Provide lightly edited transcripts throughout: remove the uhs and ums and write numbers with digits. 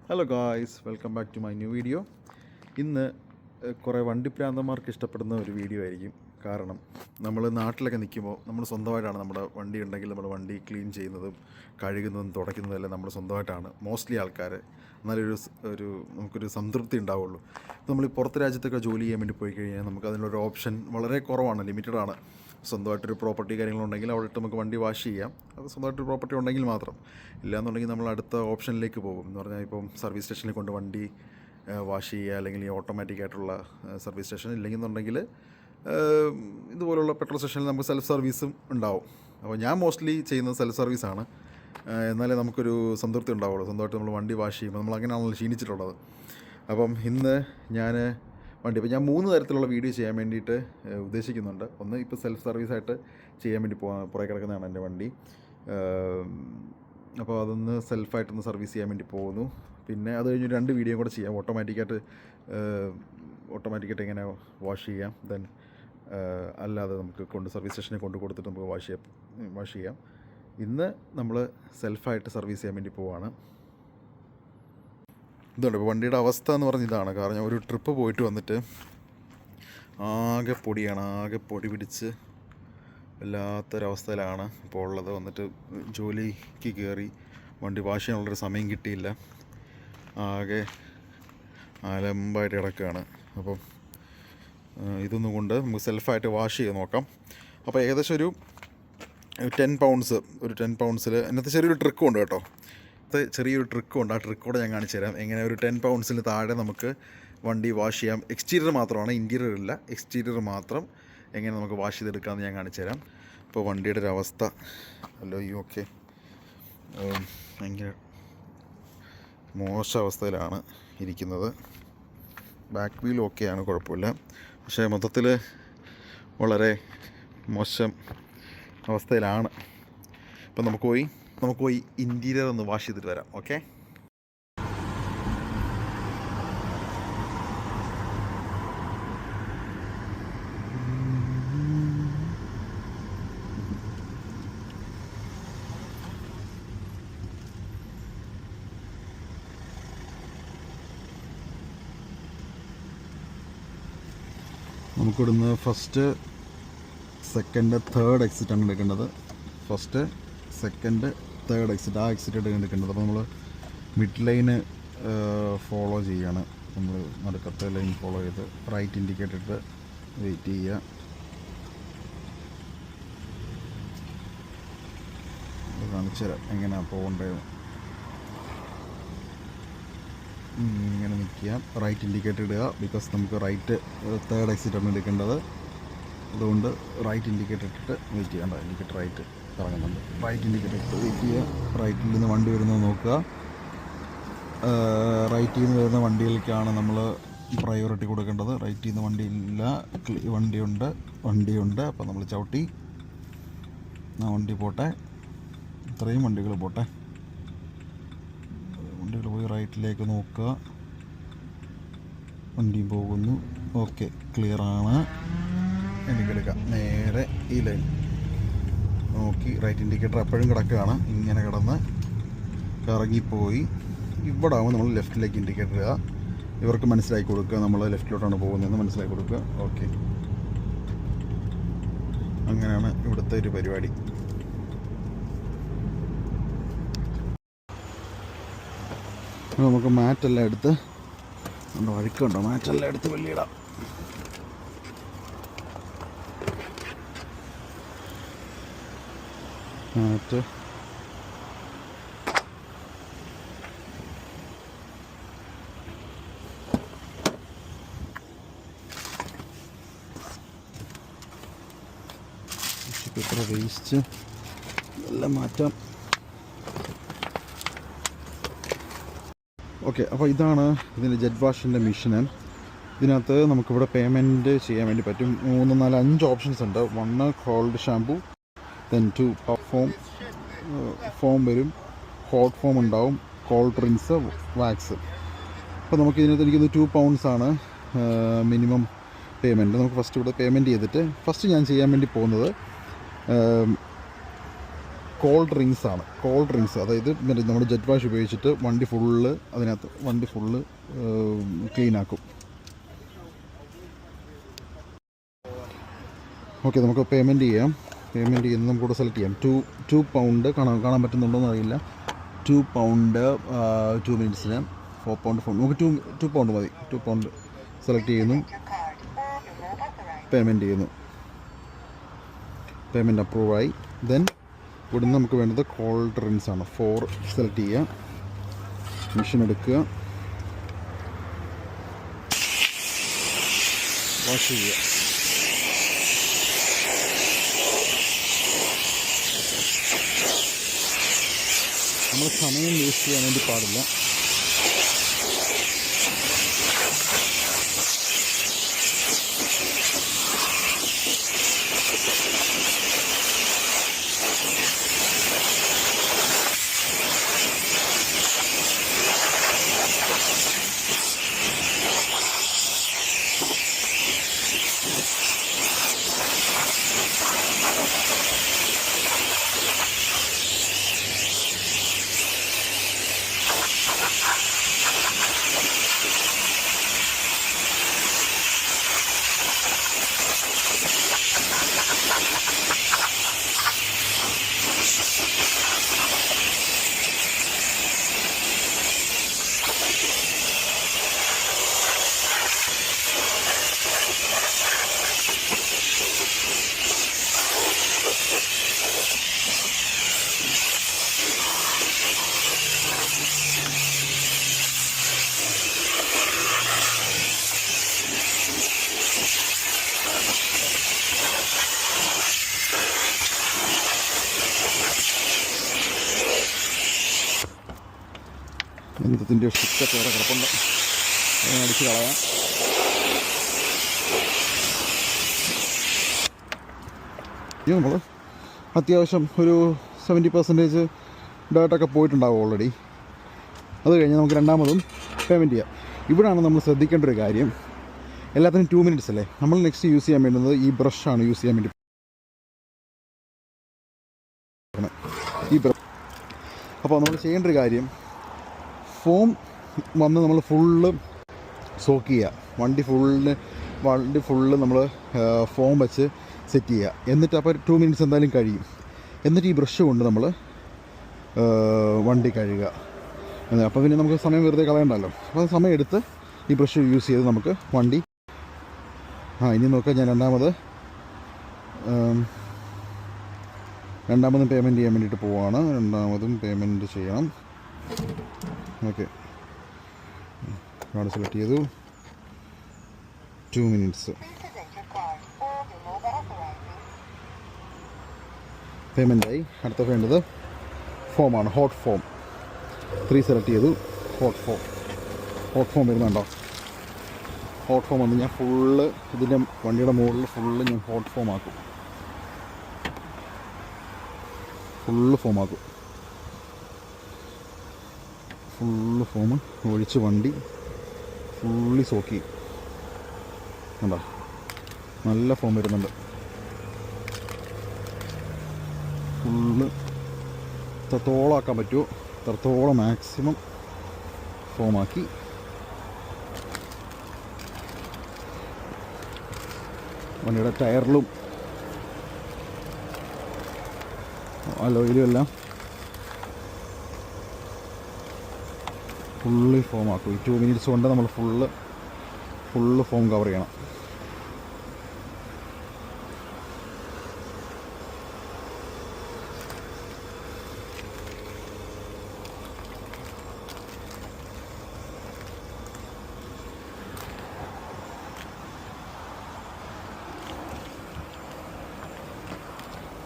Hello guys, welcome back to my new video. ഇന്ന് കുറേ വണ്ടിപ്രാന്തന്മാർക്ക് ഇഷ്ടപ്പെടുന്ന ഒരു വീഡിയോ ആയിരിക്കും. കാരണം നമ്മൾ നാട്ടിലൊക്കെ നിൽക്കുമ്പോൾ നമ്മൾ സ്വന്തമായിട്ടാണ് നമ്മുടെ വണ്ടി ഉണ്ടെങ്കിൽ നമ്മുടെ വണ്ടി ക്ലീൻ ചെയ്യുന്നതും കഴുകുന്നതും തുടയ്ക്കുന്നതും എല്ലാം നമ്മൾ സ്വന്തമായിട്ടാണ് മോസ്റ്റ്ലി ആൾക്കാർ. എന്നാലൊരു നമുക്കൊരു സംതൃപ്തി ഉണ്ടാവുള്ളൂ. നമ്മൾ ഈ പുറത്ത് രാജ്യത്തൊക്കെ ജോലി ചെയ്യാൻ വേണ്ടി പോയി കഴിഞ്ഞാൽ നമുക്ക് അതിനൊരു ഓപ്ഷൻ വളരെ കുറവാണ്, ലിമിറ്റഡാണ്. സ്വന്തമായിട്ടൊരു പ്രോപ്പർട്ടി കാര്യങ്ങളുണ്ടെങ്കിൽ അവിടെ ഇട്ട് നമുക്ക് വണ്ടി വാഷ് ചെയ്യാം. അത് സ്വന്തമായിട്ടൊരു പ്രോപ്പർട്ടി ഉണ്ടെങ്കിൽ മാത്രം. ഇല്ലയെന്നുണ്ടെങ്കിൽ നമ്മൾ അടുത്ത ഓപ്ഷനിലേക്ക് പോകും. എന്ന് പറഞ്ഞാൽ ഇപ്പം സർവീസ് സ്റ്റേഷനിൽ കൊണ്ട് വണ്ടി വാഷ് ചെയ്യുക, അല്ലെങ്കിൽ ഈ ഓട്ടോമാറ്റിക്കായിട്ടുള്ള സർവീസ് സ്റ്റേഷൻ, ഇല്ലെങ്കിൽ എന്നുണ്ടെങ്കിൽ ഇതുപോലുള്ള പെട്രോൾ സ്റ്റേഷനിൽ നമുക്ക് സെൽഫ് സർവീസും ഉണ്ടാവും. അപ്പോൾ ഞാൻ മോസ്റ്റ്ലി ചെയ്യുന്നത് സെൽഫ് സർവീസാണ്. എന്നാലേ നമുക്കൊരു സംതൃപ്തി ഉണ്ടാവുള്ളൂ. സ്വന്തമായിട്ട് നമ്മൾ വണ്ടി വാഷ് ചെയ്യുമ്പോൾ നമ്മൾ അങ്ങനെയാണല്ലോ ക്ഷീണിച്ചിട്ടുള്ളത്. അപ്പം ഇന്ന് ഞാൻ ഇപ്പം ഞാൻ 3 തരത്തിലുള്ള വീഡിയോ ചെയ്യാൻ വേണ്ടിയിട്ട് ഉദ്ദേശിക്കുന്നുണ്ട്. ഒന്ന്, ഇപ്പോൾ സെൽഫ് സർവീസായിട്ട് ചെയ്യാൻ വേണ്ടി പുറകെ കിടക്കുന്നതാണ് എൻ്റെ വണ്ടി. അപ്പോൾ അതൊന്ന് സെൽഫായിട്ടൊന്ന് സർവീസ് ചെയ്യാൻ വേണ്ടി പോകുന്നു. പിന്നെ അത് കഴിഞ്ഞ് 2 വീഡിയോ കൂടെ ചെയ്യാം. ഓട്ടോമാറ്റിക്കായിട്ട് എങ്ങനെ വാഷ് ചെയ്യാം, ദെൻ അല്ലാതെ നമുക്ക് സർവീസ് സ്റ്റേഷനിൽ കൊടുത്തിട്ട് നമുക്ക് വാഷ് ചെയ്യാം. ഇന്ന് നമ്മൾ സെൽഫായിട്ട് സർവീസ് ചെയ്യാൻ വേണ്ടി പോവാണ്. ഇതുണ്ട് ഇപ്പോൾ വണ്ടിയുടെ അവസ്ഥ എന്ന് പറഞ്ഞ ഇതാണ്. കാരണം ഒരു ട്രിപ്പ് പോയിട്ട് വന്നിട്ട് ആകെ പൊടി പിടിച്ച് വല്ലാത്തൊരവസ്ഥയിലാണ് ഇപ്പോൾ ഉള്ളത്. വന്നിട്ട് ജോലിക്ക് കയറി വണ്ടി വാഷ് ചെയ്യാനുള്ളൊരു സമയം കിട്ടിയില്ല. ആകെ അലമ്പായിട്ട് കിടക്കുകയാണ്. അപ്പം ഇതൊന്നും കൊണ്ട് നമുക്ക് സെൽഫായിട്ട് വാഷ് ചെയ്ത് നോക്കാം. അപ്പോൾ ഏകദേശം ഒരു 10 പൗണ്ട്സിൽ അതിനകത്ത് ചെറിയൊരു ട്രിക്കും ഉണ്ട് കേട്ടോ. ചെറിയൊരു ട്രിക്കുണ്ട്. ആ ട്രിക്കോടെ ഞാൻ കാണിച്ചു തരാം. എങ്ങനെ ഒരു 10 പൗണ്ട്സിന് താഴെ നമുക്ക് വണ്ടി വാഷ് ചെയ്യാം. എക്സ്റ്റീരിയർ മാത്രമാണ്, ഇൻറ്റീരിയർ ഇല്ല. എക്സ്റ്റീരിയർ മാത്രം എങ്ങനെ നമുക്ക് വാഷ് ചെയ്തെടുക്കാമെന്ന് ഞാൻ കാണിച്ചു തരാം. ഇപ്പോൾ വണ്ടിയുടെ ഒരു അവസ്ഥ ഓക്കെ, ഭയങ്കര മോശം അവസ്ഥയിലാണ് ഇരിക്കുന്നത്. ബാക്ക് വീൽ ഓക്കെയാണ്, കുഴപ്പമില്ല. പക്ഷേ മൊത്തത്തിൽ വളരെ മോശം അവസ്ഥയിലാണ്. ഇപ്പം നമുക്ക് പോയി ഇൻറ്റീരിയർ ഒന്ന് വാഷ് ചെയ്തിട്ട് വരാം. ഓക്കെ, നമുക്കിവിടുന്ന് ഫസ്റ്റ്, സെക്കൻഡ്, തേർഡ് എക്സിറ്റാണ് എടുക്കേണ്ടത്. ഫസ്റ്റ്, സെക്കൻഡ്, തേർഡ് എക്സിറ്റ്, ആ എക്സിറ്റ് എടുക്കേണ്ടത്. അപ്പോൾ നമ്മൾ മിഡ് ലൈന് ഫോളോ ചെയ്യാണ്. നമ്മൾ നടുക്കത്തെ ലൈൻ ഫോളോ ചെയ്ത് റൈറ്റ് ഇൻഡിക്കേറ്റർ ഇട്ട് വെയിറ്റ് ചെയ്യുക. കാണിച്ചു തരാം എങ്ങനെയാണ് പോകേണ്ടത്. ഇങ്ങനെ നിൽക്കുക, റൈറ്റ് ഇൻഡിക്കേറ്റർ ഇടുക. ബിക്കോസ് നമുക്ക് തേർഡ് എക്സിറ്റാണ് എടുക്കേണ്ടത്. അതുകൊണ്ട് റൈറ്റ് ഇൻഡിക്കേറ്റർ ഇട്ടിട്ട് വെയിറ്റ് ചെയ്യേണ്ട. ഇൻഡിക്കേറ്റർ റൈറ്റ് കറങ്ങുന്നുണ്ട്. റൈറ്റ് ഇൻഡിക്കേറ്റർ ഇട്ട് വെയിറ്റ് ചെയ്യുക. റൈറ്റിൽ നിന്ന് വണ്ടി വരുന്നത് നോക്കുക. റൈറ്റിൽ നിന്ന് വരുന്ന വണ്ടികൾക്കാണ് നമ്മൾ പ്രയോറിറ്റി കൊടുക്കേണ്ടത്. റൈറ്റിൽ നിന്ന് വണ്ടിയില്ല, വണ്ടിയുണ്ട്. അപ്പോൾ നമ്മൾ ചവിട്ടി ആ വണ്ടി പോട്ടെ. ഇത്രയും വണ്ടികൾ പോട്ടെ. വണ്ടികൾ പോയി റൈറ്റിലേക്ക് നോക്കുക. വണ്ടിയും പോകുന്നു. ഓക്കെ, ക്ലിയറാണ്. എനിക്കെടുക്കാം. നേരെ ഈ ലൈൻ നോക്കി റൈറ്റ് ഇൻഡിക്കേറ്റർ എപ്പോഴും കിടക്കുകയാണ്. ഇങ്ങനെ കിടന്ന് കറങ്ങിപ്പോയി ഇവിടെ ആകുമ്പോൾ നമ്മൾ ലെഫ്റ്റിലേക്ക് ഇൻഡിക്കേറ്റർ ഇടുക. ഇവർക്ക് മനസ്സിലാക്കി കൊടുക്കുക നമ്മൾ ലെഫ്റ്റിലോട്ടാണ് പോകുന്നതെന്ന് മനസ്സിലാക്കി കൊടുക്കുക. ഓക്കെ, അങ്ങനെയാണ് ഇവിടുത്തെ ഒരു പരിപാടി. നമുക്ക് മാറ്റെല്ലാം എടുത്ത് വഴുക്കുണ്ടോ, മാറ്റെല്ലാം എടുത്ത് വെള്ളിയിടാം. മാറ്റ് പേപ്പർ വേസ്റ്റ് എല്ലാം മാറ്റാം. ഓക്കെ, അപ്പോൾ ഇതാണ് ഇതിൻ്റെ ജെറ്റ് വാഷിൻ്റെ മെഷീന്. ഇതിനകത്ത് നമുക്കിവിടെ പേയ്മെൻറ്റ് ചെയ്യാൻ വേണ്ടി പറ്റും. 3, 4, 5 ഓപ്ഷൻസ് ഉണ്ട്. 1 കോൾഡ് ഷാമ്പൂ, ദെൻ 2 ഫോം വരും, ഹോട്ട് ഫോം ഉണ്ടാവും, കോൾഡ് റിൻസ്, വാക്സ്. അപ്പോൾ നമുക്ക് ഇതിനകത്ത് എനിക്കൊന്ന് 2 പൗണ്ട്സാണ് മിനിമം പേയ്മെൻറ്റ്. നമുക്ക് ഫസ്റ്റ് ഇവിടെ പേയ്മെൻറ്റ് ചെയ്തിട്ട് ഫസ്റ്റ് ഞാൻ ചെയ്യാൻ വേണ്ടി പോകുന്നത് കോൾഡ് റിങ്സ് ആണ്. കോൾഡ് റിങ്സ്, അതായത് നമ്മുടെ ജെറ്റ് വാഷ് ഉപയോഗിച്ചിട്ട് വണ്ടി ഫുള്ള് ക്ലീൻ ആക്കും. ഓക്കെ, നമുക്ക് പേയ്മെൻറ്റ് ചെയ്യാം. പേയ്മെൻറ്റ് ചെയ്യുന്നത് നമുക്കിവിടെ സെലക്ട് ചെയ്യാം. 2 പൗണ്ട് കാണാൻ പറ്റുന്നുണ്ടോയെന്ന് അറിയില്ല. 2 പൗണ്ട് 2 മിനിറ്റ്സിന് 4 പൗണ്ട് നമുക്ക് 2 പൗണ്ട് മതി. 2 പൗണ്ട് സെലക്ട് ചെയ്യുന്നു, പേയ്മെൻറ്റ് ചെയ്യുന്നു. പേയ്മെൻറ്റ് അപ്രൂവായി. ദെൻ ഇവിടുന്ന് നമുക്ക് വേണ്ടത് കോൾഡ് റിൻസ് ആണ്. 4 സെലക്ട് ചെയ്യുക, മെഷീൻ എടുക്കുക, വാഷ് ചെയ്യുക. നമ്മൾ സമയം വേസ്റ്റ് ചെയ്യാൻ വേണ്ടി പാടില്ല. യന്ത്രത്തിൻ്റെ സ്റ്റിക്കൊക്കെ വേറെ കിടപ്പുണ്ട്, അടിച്ച് കളയാം. ഇത് നമ്മൾ അത്യാവശ്യം ഒരു 70% ഡേർട്ടൊക്കെ പോയിട്ടുണ്ടാകും ഓൾറെഡി. അത് കഴിഞ്ഞ് നമുക്ക് രണ്ടാമതും പേയ്മെൻറ്റ് ചെയ്യാം. ഇവിടെയാണ് നമ്മൾ ശ്രദ്ധിക്കേണ്ട ഒരു കാര്യം, എല്ലാത്തിനും 2 മിനിറ്റ്സ് അല്ലേ. നമ്മൾ നെക്സ്റ്റ് യൂസ് ചെയ്യാൻ വേണ്ടുന്നത് ഈ ബ്രഷാണ് യൂസ് ചെയ്യാൻ വേണ്ടി. ഈ ബ്രഷ് അപ്പോൾ നമ്മൾ ചെയ്യേണ്ട ഒരു കാര്യം, ഫോം വന്ന് നമ്മൾ ഫുള്ള് സോക്ക് ചെയ്യുക. വണ്ടി ഫുള്ള് നമ്മൾ ഫോം വെച്ച് സെറ്റ് ചെയ്യുക. എന്നിട്ട് അപ്പോൾ 2 മിനിറ്റ്സ് എന്തായാലും കഴിയും. എന്നിട്ട് ഈ ബ്രഷ് കൊണ്ട് നമ്മൾ വണ്ടി കഴുകുക. അപ്പോൾ പിന്നെ നമുക്ക് സമയം വെറുതെ കളയണ്ടല്ലോ. അപ്പോൾ സമയം എടുത്ത് ഈ ബ്രഷ് യൂസ് ചെയ്ത് നമുക്ക് വണ്ടി ഇനി നോക്കാം. ഞാൻ രണ്ടാമതും പേയ്മെൻറ്റ് ചെയ്യാൻ വേണ്ടിയിട്ട് പോവുകയാണ്. രണ്ടാമതും പേയ്മെൻറ്റ് ചെയ്യണം. ഓക്കെ, കാർഡ് സെലക്ട് ചെയ്തു. 2 മിനിറ്റ്സ് പേയ്മെൻറ്റായി. അടുത്ത വേണ്ടത് ഫോമാണ്, ഹോട്ട് ഫോം. 3 സെലക്ട് ചെയ്തു. ഹോട്ട് ഫോം വരുന്നുണ്ടോ? ഹോട്ട് ഫോം വന്ന് ഞാൻ ഫുള്ള് ഇതിൻ്റെ വണ്ടിയുടെ മുകളിൽ ഫുള്ള് ഞാൻ ഹോട്ട് ഫോം ആക്കും. ഫുള്ള് ഫോം ഒഴിച്ച് വണ്ടി ഫുള്ളി സോക്കി. കണ്ടോ, നല്ല ഫോം വരുന്നുണ്ട്. ഫുള്ള് എത്രത്തോളം ആക്കാൻ പറ്റുമോ അത്രത്തോളം മാക്സിമം ഫോമാക്കി വണ്ടിയുടെ ടയറിലും അലോയിലും എല്ലാം ഫുള്ളി ഫോമാക്കും. ഈ 2 മിനിറ്റ്സ് കൊണ്ട് നമ്മൾ ഫുള്ള് ഫോം കവർ ചെയ്യണം.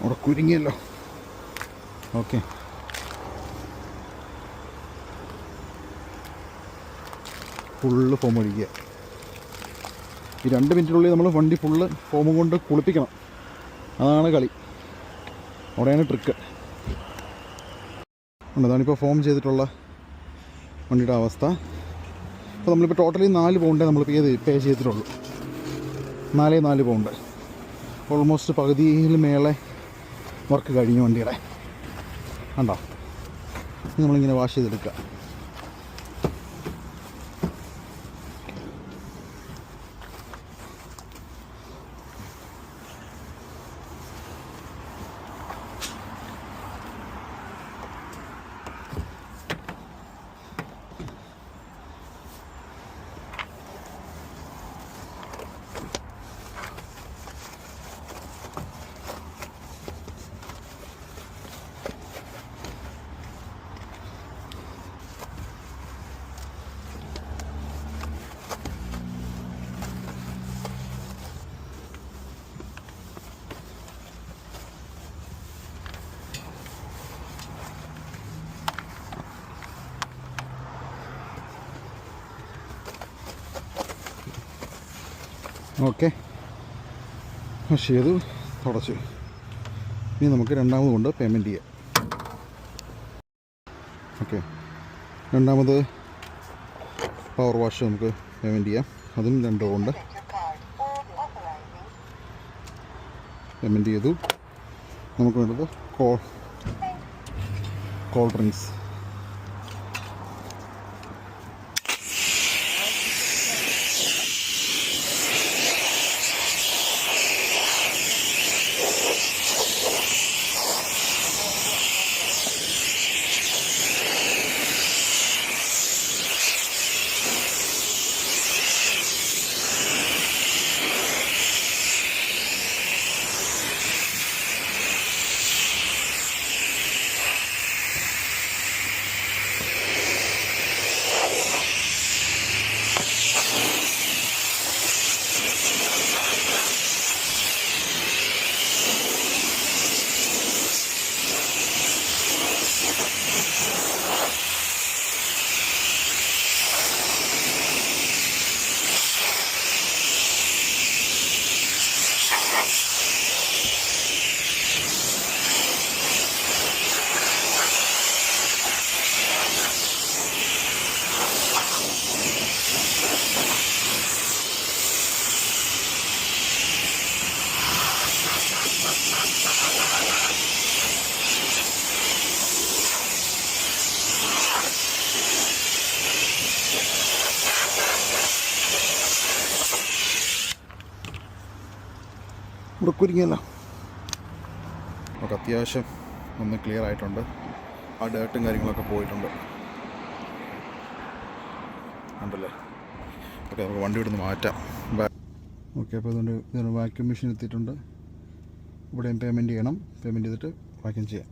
അവിടെ കുരുങ്ങിയല്ലോ. ഓക്കെ, ഫുള്ള് ഫോം ഒഴിക്കുക. ഈ 2 മിനിറ്റിനുള്ളിൽ നമ്മൾ വണ്ടി ഫുള്ള് ഫോമും കൊണ്ട് കുളിപ്പിക്കണം. അതാണ് കളി, അവിടെയാണ് ട്രിക്ക്. അതാണിപ്പോൾ ഫോം ചെയ്തിട്ടുള്ള വണ്ടിയുടെ അവസ്ഥ. അപ്പോൾ നമ്മളിപ്പോൾ ടോട്ടലി 4 പൗണ്ടേ നമ്മളിപ്പോൾ പേ ചെയ്തിട്ടുള്ളൂ. 4 പൗണ്ട്. ഓൾമോസ്റ്റ് പകുതിയിൽ മേലെ വർക്ക് കഴിഞ്ഞു വണ്ടിയുടെ. കണ്ടോ, നമ്മളിങ്ങനെ വാഷ് ചെയ്തെടുക്കുക. ഓക്കെ, വാഷ് ചെയ്തു തുടച്ചു. ഇനി നമുക്ക് രണ്ടാമത് കൊണ്ട് പേയ്മെൻറ്റ് ചെയ്യാം. ഓക്കെ, രണ്ടാമത് പവർ വാഷ് നമുക്ക് പേയ്മെൻറ്റ് ചെയ്യാം. അതും 2 കൊണ്ട് പേയ്മെൻറ്റ് ചെയ്തു. നമുക്ക് വേണ്ടത് കോൾഡ് ഡ്രിങ്ക്സ്. ഇവിടെ കുരുങ്ങിയല്ലോ. നമുക്ക് അത്യാവശ്യം ഒന്ന് ക്ലിയർ ആയിട്ടുണ്ട്. ആ ഡേർട്ടും കാര്യങ്ങളൊക്കെ പോയിട്ടുണ്ട്, ഉണ്ടല്ലേ. ഓക്കെ, നമുക്ക് വണ്ടി ഇവിടുന്ന് മാറ്റാം. ഓക്കെ, അപ്പോൾ ഇതുകൊണ്ട് വാക്യൂം മെഷീൻ എത്തിയിട്ടുണ്ട്. ഇവിടെയും പേയ്മെൻറ്റ് ചെയ്യണം. പേയ്മെൻറ്റ് ചെയ്തിട്ട് വാക്യൂം ചെയ്യാം.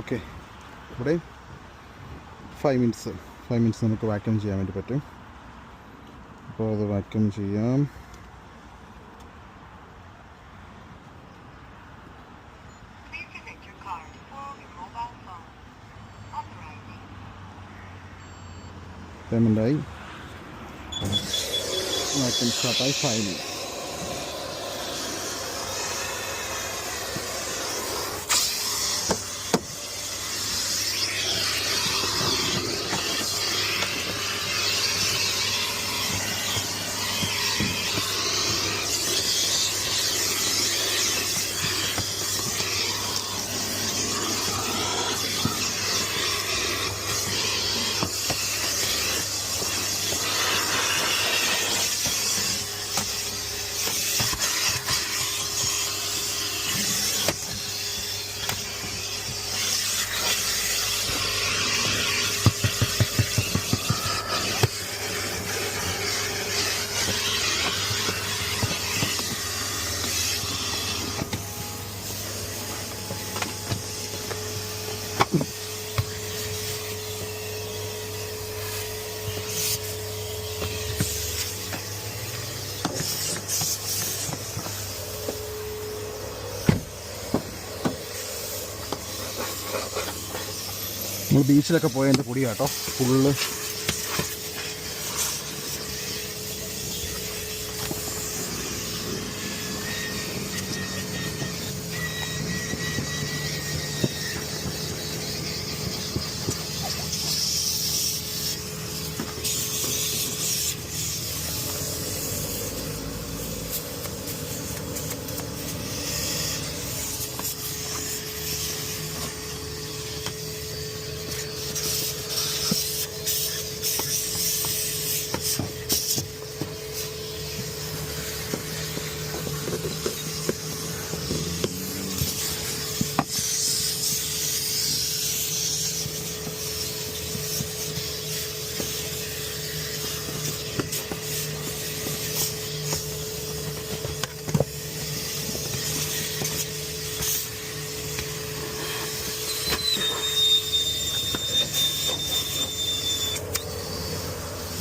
ഓക്കെ, ഇവിടെ 5 മിനിറ്റ്സ് നമുക്ക് വാക്യൂം ചെയ്യാൻ വേണ്ടി പറ്റും. അപ്പോൾ അത് വാക്യൂം ചെയ്യാം. പേയ്മെൻ്റായി, വാക്യൂം സ്റ്റാർട്ടായി. 5 മിനിറ്റ്സ്. നമ്മൾ ബീച്ചിലൊക്കെ പോയതിൻ്റെ പൊടിയാട്ടോ ഫുള്ള്.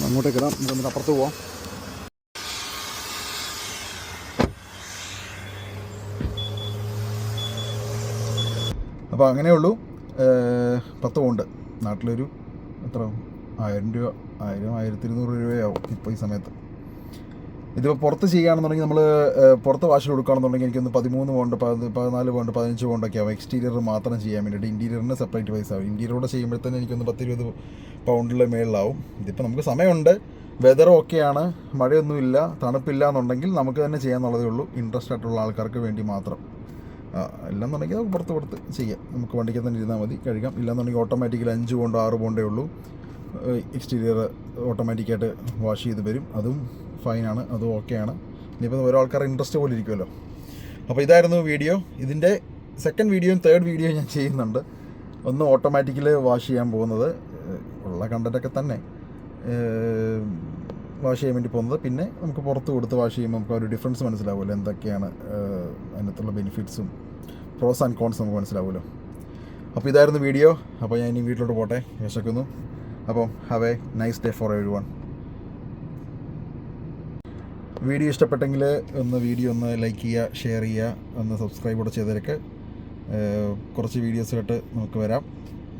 അങ്ങോട്ടേക്ക് ഇടാം. നമുക്ക് എന്നിട്ട് അപ്പുറത്ത് പോവാം. അപ്പോൾ അങ്ങനെയുള്ളൂ. 10 പൗണ്ട് നാട്ടിലൊരു എത്ര 1000 രൂപ, 1000-1200 രൂപയാവും ഇപ്പോൾ ഈ സമയത്ത്. ഇതിപ്പോൾ പുറത്ത് ചെയ്യുകയാണെന്നുണ്ടെങ്കിൽ നമ്മൾ പുറത്ത് വാഷ് കൊടുക്കുകയാണെന്നുണ്ടെങ്കിൽ എനിക്കൊന്ന് 13 പൗണ്ട്, 14 പൗണ്ട്, 15 പൗണ്ടൊക്കെ ആവും എക്സ്റ്റീരിയർ മാത്രം ചെയ്യാൻ വേണ്ടിയിട്ട്. ഇൻറ്റീരിയറിന് സെപ്പറേറ്റ് പൈസ ആവും. ഇൻറ്റീരിയറോടെ ചെയ്യുമ്പോഴത്തേന് എനിക്കൊന്ന് 10-20 പൗണ്ടിൽ മേളിലാവും. ഇതിപ്പോൾ നമുക്ക് സമയമുണ്ട്, വെതർ ഓക്കെയാണ്, മഴയൊന്നുമില്ല, തണുപ്പില്ല എന്നുണ്ടെങ്കിൽ നമുക്ക് തന്നെ ചെയ്യാമെന്നുള്ളതേ ഉള്ളൂ. ഇൻട്രസ്റ്റ് ആയിട്ടുള്ള ആൾക്കാർക്ക് വേണ്ടി മാത്രം. ഇല്ലെന്നുണ്ടെങ്കിൽ നമുക്ക് പുറത്ത് ചെയ്യാം. നമുക്ക് വണ്ടിക്ക് തന്നെ ഇരുന്നാൽ മതി, കഴുകാം. ഇല്ലെന്നുണ്ടെങ്കിൽ ഓട്ടോമാറ്റിക്കലി 5 പൗണ്ടോ 6 പൗണ്ടേ ഉള്ളൂ എക്സ്റ്റീരിയർ ഓട്ടോമാറ്റിക്കായിട്ട് വാഷ് ചെയ്ത് വരും. അതും ഫൈനാണ്, അതും ഓക്കെയാണ്. ഇനിയിപ്പോൾ ഓരോ ആൾക്കാർ ഇൻട്രസ്റ്റ് പോലെ ഇരിക്കുമല്ലോ. അപ്പോൾ ഇതായിരുന്നു വീഡിയോ. ഇതിൻ്റെ സെക്കൻഡ് വീഡിയോയും തേർഡ് വീഡിയോയും ഞാൻ ചെയ്യുന്നുണ്ട്. ഒന്ന് ഓട്ടോമാറ്റിക്കലി വാഷ് ചെയ്യാൻ പോകുന്നത്, ഉള്ള കണ്ടൻറ്റൊക്കെ തന്നെ വാഷ് ചെയ്യാൻ വേണ്ടി പോകുന്നത്. പിന്നെ നമുക്ക് പുറത്ത് കൊടുത്ത് വാഷ് ചെയ്യുമ്പോൾ നമുക്ക് ഒരു ഡിഫറൻസ് മനസ്സിലാവുമല്ലോ, എന്തൊക്കെയാണ് അതിനകത്തുള്ള ബെനിഫിറ്റ്സും പ്രോസ് ആൻഡ് കോൺസ് നമുക്ക് മനസ്സിലാവുമല്ലോ. അപ്പോൾ ഇതായിരുന്നു വീഡിയോ. അപ്പോൾ ഞാൻ ഇനി വീട്ടിലോട്ട് പോട്ടെ, വിശക്കുന്നു. അപ്പം have A nice day for every one. Video ഇഷ്ടപ്പെട്ടെങ്കിൽ വീഡിയോ ഒന്ന് ലൈക്ക് ചെയ്യുക, ഷെയർ ചെയ്യുക, ഒന്ന് സബ്സ്ക്രൈബ് കൂടെ ചെയ്തേക്ക്. കുറച്ച് വീഡിയോസായിട്ട് നമുക്ക് വരാം.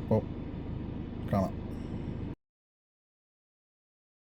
അപ്പോൾ കാണാം.